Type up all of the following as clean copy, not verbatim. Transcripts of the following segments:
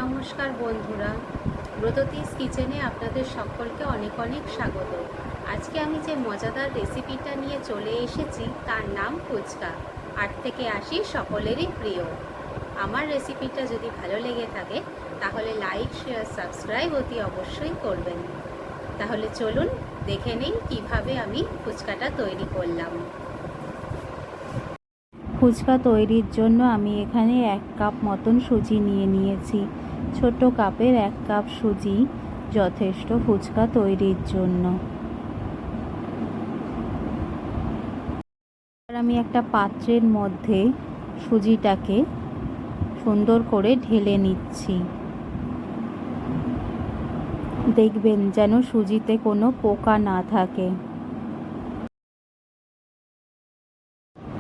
নমস্কার বন্ধুরা, ব্রততিস কিচেনে আপনাদের সকলকে অনেক অনেক স্বাগত। আজকে আমি যে মজাদার রেসিপিটা নিয়ে চলে এসেছি তার নাম ফুচকা। 8 থেকে 80 সকলেরই প্রিয়। আমার রেসিপিটা যদি ভালো লেগে থাকে তাহলে লাইক, শেয়ার, সাবস্ক্রাইব অতি অবশ্যই করবেন। তাহলে চলুন দেখে নিই কীভাবে আমি ফুচকাটা তৈরি করলাম। ফুচকা তৈরির জন্য আমি এখানে 1 কাপ মতন সুজি নিয়ে নিয়েছি। ছোট কাপের 1 কাপ সুজি যথেষ্ট ফুচকা তৈরির জন্য। আমি একটা পাত্রের মধ্যে সুজিটাকে সুন্দর করে ঢেলে নিচ্ছি। দেখবেন যেন সুজিতে কোনো পোকা না থাকে।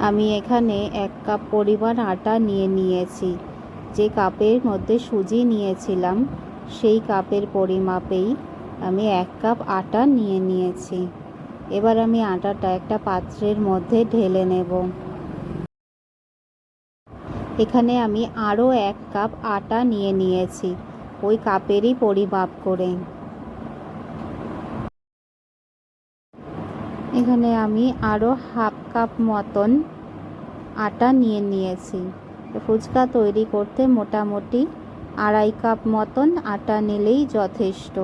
আমি এখানে 1 কাপ পরিমাণ আটা নিয়ে নিয়েছি। যে কাপের মধ্যে সুজি নিয়েছিলাম সেই কাপের পরিমাপেই আমি 1 কাপ আটা নিয়ে নিয়েছি। এবার আমি আটাটা একটা পাত্রের মধ্যে ঢেলে নেব। এখানে আমি আরও 1 কাপ আটা নিয়ে নিয়েছি ওই কাপেরই পরিমাপ করে। এখানে আমি আরও হাফ কাপ মতন আটা নিয়ে নিয়েছি। ফুচকা তৈরি করতে মোটামুটি 2.5 কাপ মতন আটা নিলেই যথেষ্ট।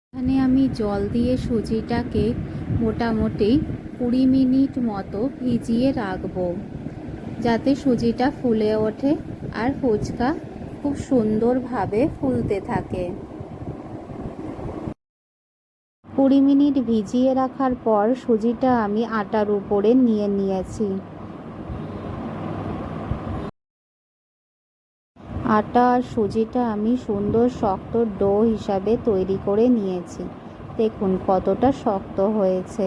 এখানে আমি জল দিয়ে সুজিটাকে মোটামুটি 20 মিনিট মতো ভিজিয়ে রাখবো, যাতে সুজিটা ফুলে ওঠে আর ফুচকা খুব সুন্দরভাবে ফুলতে থাকে। 20 মিনিট ভিজিয়ে রাখার পর সুজিটা আমি আটার উপরে নিয়ে নিয়েছি। আটা আর সুজিটা আমি সুন্দর শক্ত ডো হিসাবে তৈরি করে নিয়েছি। দেখুন কতটা শক্ত হয়েছে।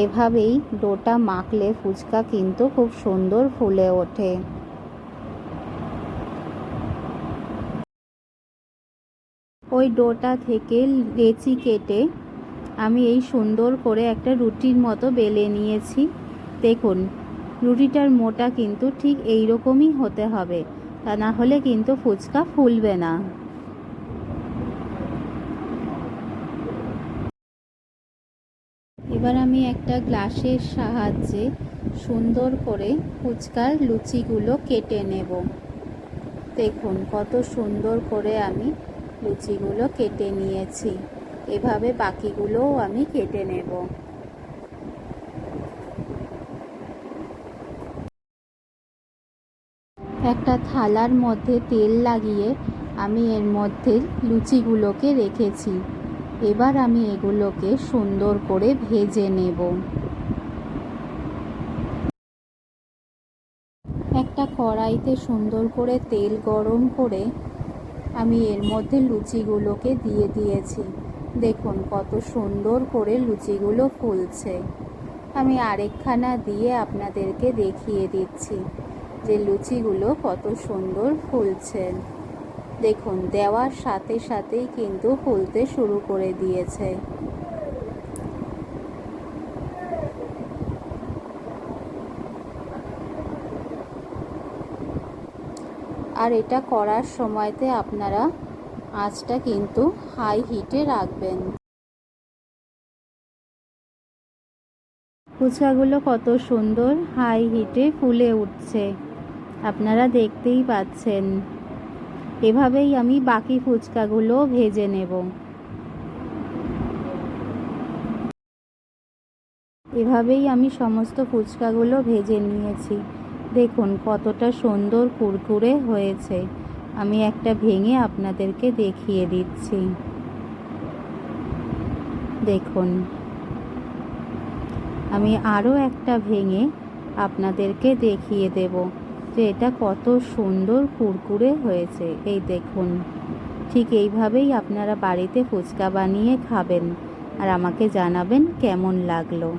এভাবেই ডোটা মাখলে ফুচকা কিন্তু খুব সুন্দর ফুলে ওঠে। ওই ডোটা থেকে লেচি কেটে আমি এই সুন্দর করে একটা রুটির মতো বেলে নিয়েছি। দেখুন রুটিটার মোটা কিন্তু ঠিক এই রকমই হতে হবে, তা না হলে কিন্তু ফুচকা ফুলবে না। এবার আমি একটা গ্লাসের সাহায্যে সুন্দর করে ফুচকার লুচিগুলো কেটে নেব। দেখুন কত সুন্দর করে আমি লুচিগুলো কেটে নিয়েছি। এভাবে বাকিগুলোও আমি কেটে নেব। একটা থালার মধ্যে তেল লাগিয়ে আমি এর মধ্যে লুচিগুলোকে রেখেছি। এবার আমি এগুলোকে সুন্দর করে ভেজে নেব। একটা কড়াইতে সুন্দর করে তেল গরম করে আমি এর মধ্যে লুচিগুলোকে দিয়ে দিয়েছি। দেখুন কত সুন্দর করে লুচিগুলো ফুলছে। আমি আরেকখানা দিয়ে আপনাদেরকে দেখিয়ে দিচ্ছি যে লুচিগুলো কত সুন্দর ফুলছে। দেখুন দেওয়ার সাথে সাথেই কিন্তু ফুলতে শুরু করে দিয়েছে। আর এটা করার সময়তে আপনারা আঁচটা কিন্তু হাই হিটে রাখবেন। ফুচকাগুলো কত সুন্দর হাই হিটে ফুলে উঠছে, আপনারা দেখতেই পাচ্ছেন। এভাবেই আমি বাকি ফুচকাগুলো ভেজে নেব। এভাবেই আমি সমস্ত ফুচকাগুলো ভেজে নিয়েছি। দেখুন কতটা সুন্দর কুরকুরে হয়েছে। আমি একটা ভেঙে আপনাদেরকে দেখিয়ে দিচ্ছি। দেখুন আমি আরও একটা ভেঙে আপনাদেরকে দেখিয়ে দেব যে এটা কত সুন্দর কুরকুরে হয়েছে। এই দেখুন, ঠিক এইভাবেই আপনারা বাড়িতে ফুচকা বানিয়ে খাবেন আর আমাকে জানাবেন কেমন লাগলো।